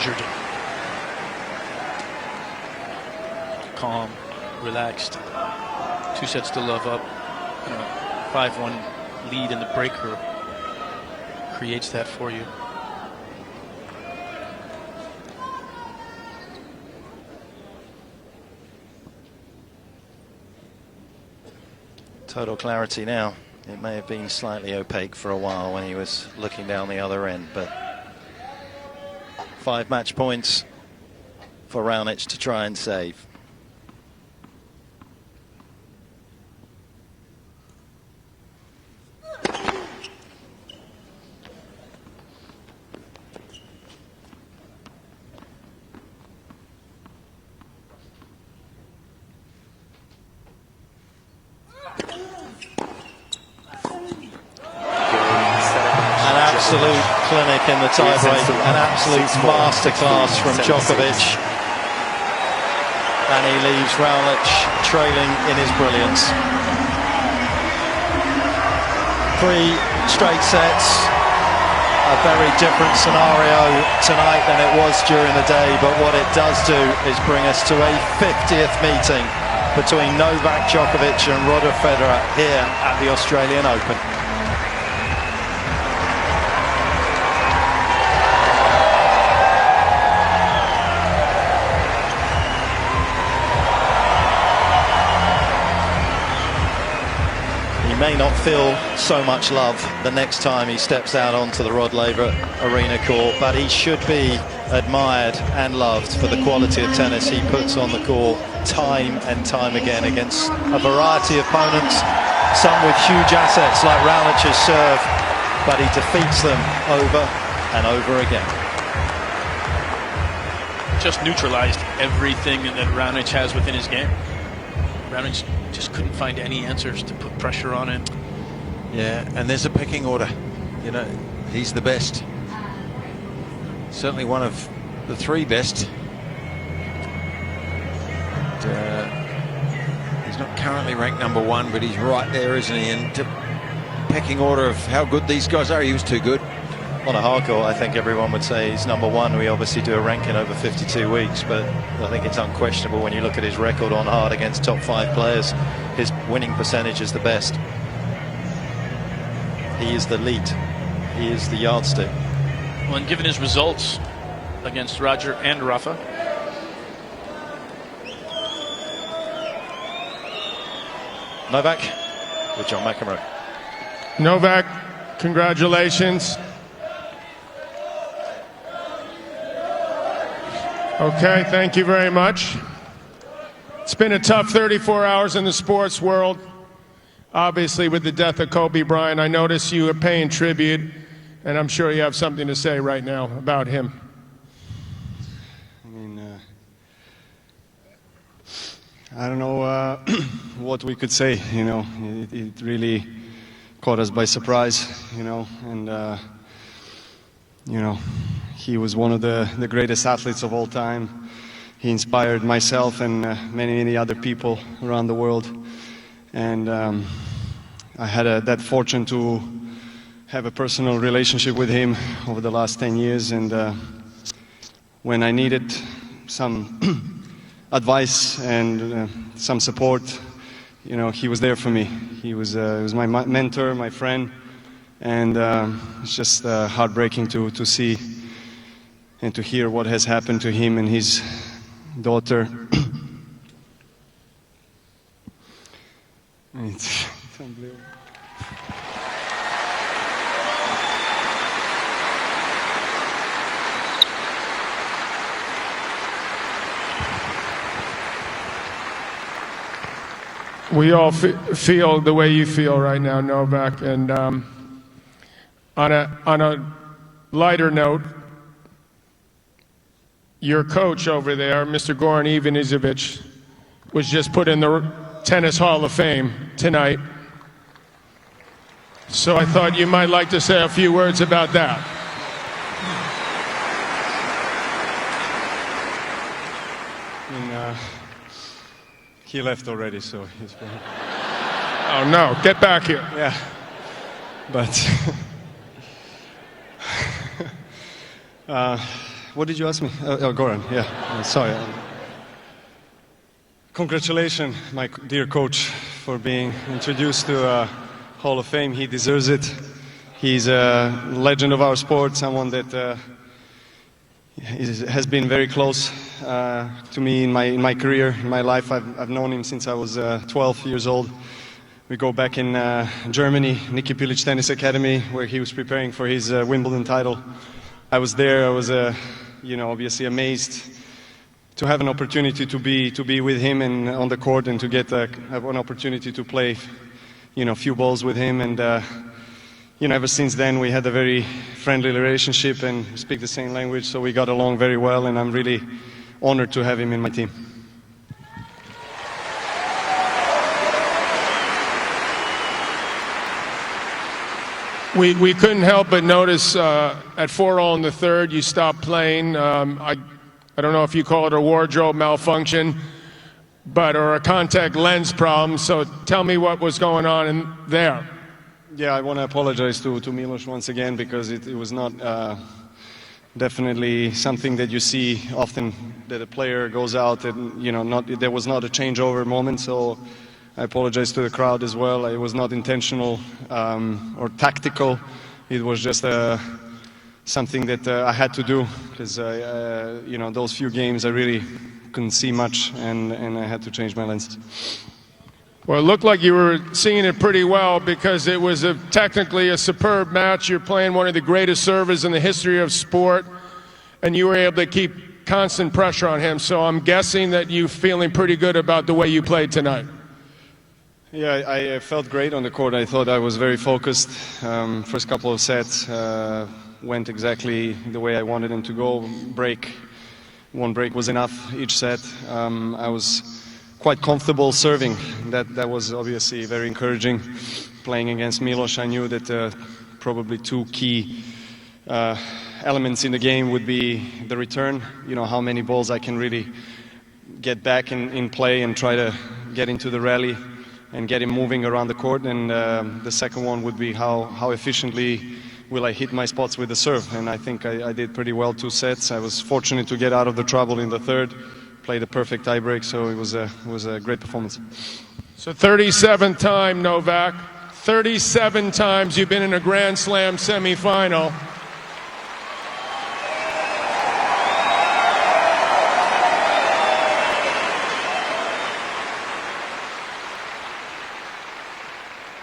measured, calm, relaxed. 2 sets to love up. 5-1 lead in the breaker creates that for you. Total clarity now. It may have been slightly opaque for a while when he was looking down the other end, but 5 match points for Raonic to try and save. Absolute clinic in the tiebreak, an absolute masterclass from Djokovic, and he leaves Raonic trailing in his brilliance. 3 straight sets, a very different scenario tonight than it was during the day, but what it does do is bring us to a 50th meeting between Novak Djokovic and Roger Federer here at the Australian Open. May not feel so much love the next time he steps out onto the Rod Laver Arena court, but he should be admired and loved for the quality of tennis he puts on the court time and time again against a variety of opponents, some with huge assets like Raonic's serve, but he defeats them over and over again. Just neutralized everything that Raonic has within his game. Raonic just couldn't find any answers to put pressure on him. Yeah, and there's a pecking order. You know, he's the best. Certainly one of the 3 best. He's not currently ranked #1, but he's right there, isn't he? And pecking order of how good these guys are, he was too good. On a hard court, I think everyone would say he's #1. We obviously do a ranking over 52 weeks, but I think it's unquestionable when you look at his record on hard against top 5 players. His winning percentage is the best. He is the lead. He is the yardstick. Well, and given his results against Roger and Rafa, Novak with John McEnroe. Novak, congratulations. Okay, thank you very much. It's been a tough 34 hours in the sports world. Obviously, with the death of Kobe Bryant, I notice you are paying tribute, and I'm sure you have something to say right now about him. I mean, I don't know what we could say, you know. It really caught us by surprise, you know, and, you know, he was one of the greatest athletes of all time. He inspired myself and many other people around the world. And I had that fortune to have a personal relationship with him over the last 10 years. And when I needed some advice and some support, you know, he was there for me. He was my mentor, my friend. And it's just heartbreaking to see and to hear what has happened to him and his daughter. It's unbelievable. We all feel the way you feel right now, Novak. And on a lighter note, your coach over there, Mr. Goran Ivanisevic, was just put in the Tennis Hall of Fame tonight. So I thought you might like to say a few words about that. And, he left already, so he's probably... Oh no, get back here. Yeah, but What did you ask me? Goran, yeah. Sorry. Congratulations, my dear coach, for being introduced to Hall of Fame. He deserves it. He's a legend of our sport, someone that has been very close to me in my career, in my life. I've known him since I was 12 years old. We go back in Germany, Niki Pilic Tennis Academy, where he was preparing for his Wimbledon title. I was there. I was, obviously amazed to have an opportunity to be with him and on the court, and to get have an opportunity to play, a few balls with him. And ever since then we had a very friendly relationship and speak the same language, so we got along very well. And I'm really honored to have him in my team. We couldn't help but notice at 4-all in the third you stopped playing. I don't know if you call it a wardrobe malfunction, or a contact lens problem. So tell me what was going on in there. Yeah, I want to apologize to Milos once again, because it was not definitely something that you see often, that a player goes out and there was not a changeover moment. So I apologize to the crowd as well. It was not intentional or tactical. It was just something that I had to do, because those few games I really couldn't see much, and I had to change my lenses. Well, it looked like you were seeing it pretty well, because it was technically a superb match. You're playing one of the greatest servers in the history of sport, and you were able to keep constant pressure on him. So I'm guessing that you're feeling pretty good about the way you played tonight. Yeah, I felt great on the court. I thought I was very focused. First couple of sets went exactly the way I wanted them to go. One break was enough each set. I was quite comfortable serving. That was obviously very encouraging. Playing against Milos, I knew that probably two key elements in the game would be the return. How many balls I can really get back in play and try to get into the rally and get him moving around the court. And the second one would be how efficiently will I hit my spots with the serve. And I think I did pretty well 2 sets. I was fortunate to get out of the trouble in the third, play the perfect tiebreak, so it was a great performance. So 37th time, Novak. 37 times you've been in a Grand Slam semifinal.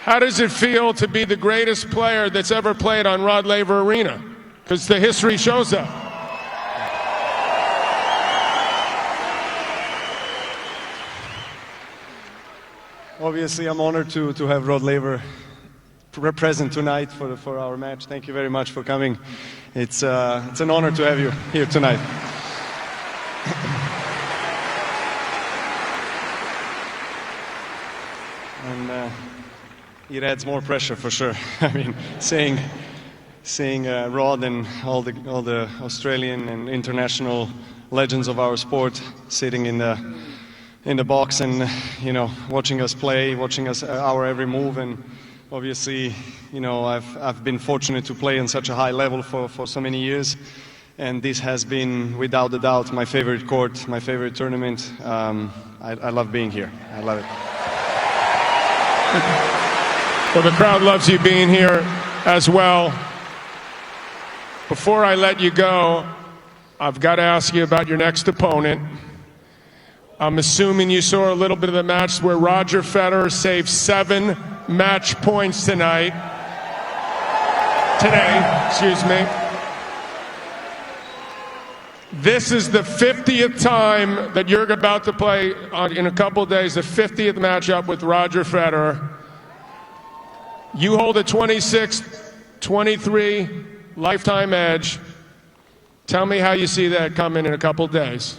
How does it feel to be the greatest player that's ever played on Rod Laver Arena? Because the history shows that. Obviously, I'm honored to have Rod Laver present tonight for our match. Thank you very much for coming. It's an honor to have you here tonight. And it adds more pressure for sure. I mean, seeing Rod and all the Australian and international legends of our sport sitting in the box and watching us play, watching us our every move. And obviously, I've been fortunate to play on such a high level for so many years, and this has been without a doubt my favorite court, my favorite tournament. I love being here. I love it. Well, the crowd loves you being here as well. Before I let you go, I've got to ask you about your next opponent. I'm assuming you saw a little bit of the match where Roger Federer saved 7 match points today, excuse me. This is the 50th time that you're about to play in a couple of days, the 50th matchup with Roger Federer. You hold a 26-23 lifetime edge. Tell me how you see that coming in a couple of days.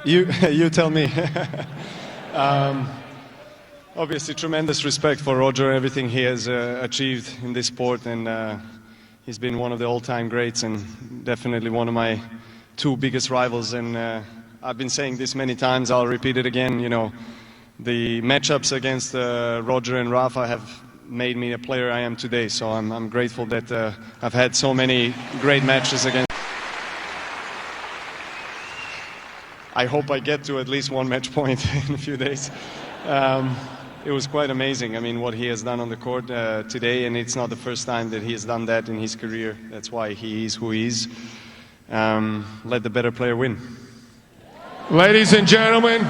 You tell me. Obviously, tremendous respect for Roger, everything he has achieved in this sport, and he's been one of the all-time greats and definitely one of my 2 biggest rivals. And I've been saying this many times, I'll repeat it again. The matchups against Roger and Rafa have made me a player I am today, so I'm grateful that I've had so many great matches against. I hope I get to at least one match point in a few days. It was quite amazing. I mean, what he has done on the court today, and it's not the first time that he has done that in his career. That's why he is who he is. Let the better player win. Ladies and gentlemen,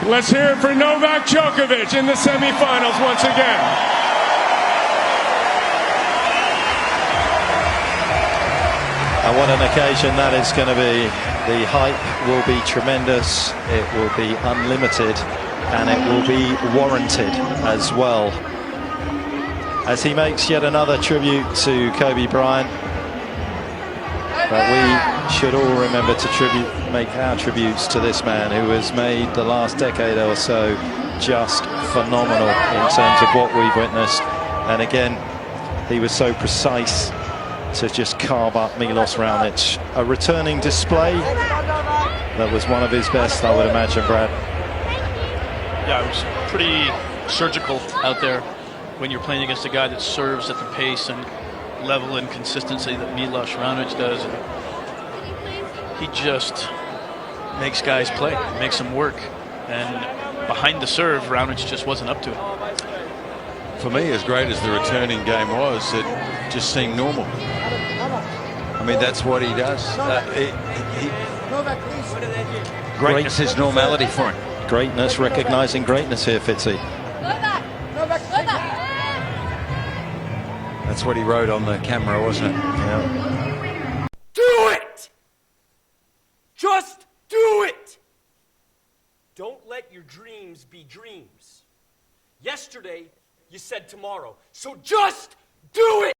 let's hear it for Novak Djokovic in the semifinals once again. And what an occasion that is going to be. The hype will be tremendous, it will be unlimited, and it will be warranted as well. As he makes yet another tribute to Kobe Bryant. But we should all remember to make our tributes to this man who has made the last decade or so just phenomenal in terms of what we've witnessed. And again, he was so precise to just carve up Milos Raonic. A returning display that was one of his best, I would imagine, Brad. Yeah, it was pretty surgical out there when you're playing against a guy that serves at the pace and level and consistency that Milos Raonic does. And he just makes guys play, makes them work. And behind the serve, Raonic just wasn't up to it. For me, as great as the returning game was, it just seemed normal. I mean, that's what he does. Greatness is normality for him. Greatness, recognizing greatness here, Fitzy. That's what he wrote on the camera, wasn't it? Yeah. Do it! Just do it! Don't let your dreams be dreams. Yesterday, you said tomorrow. So just do it!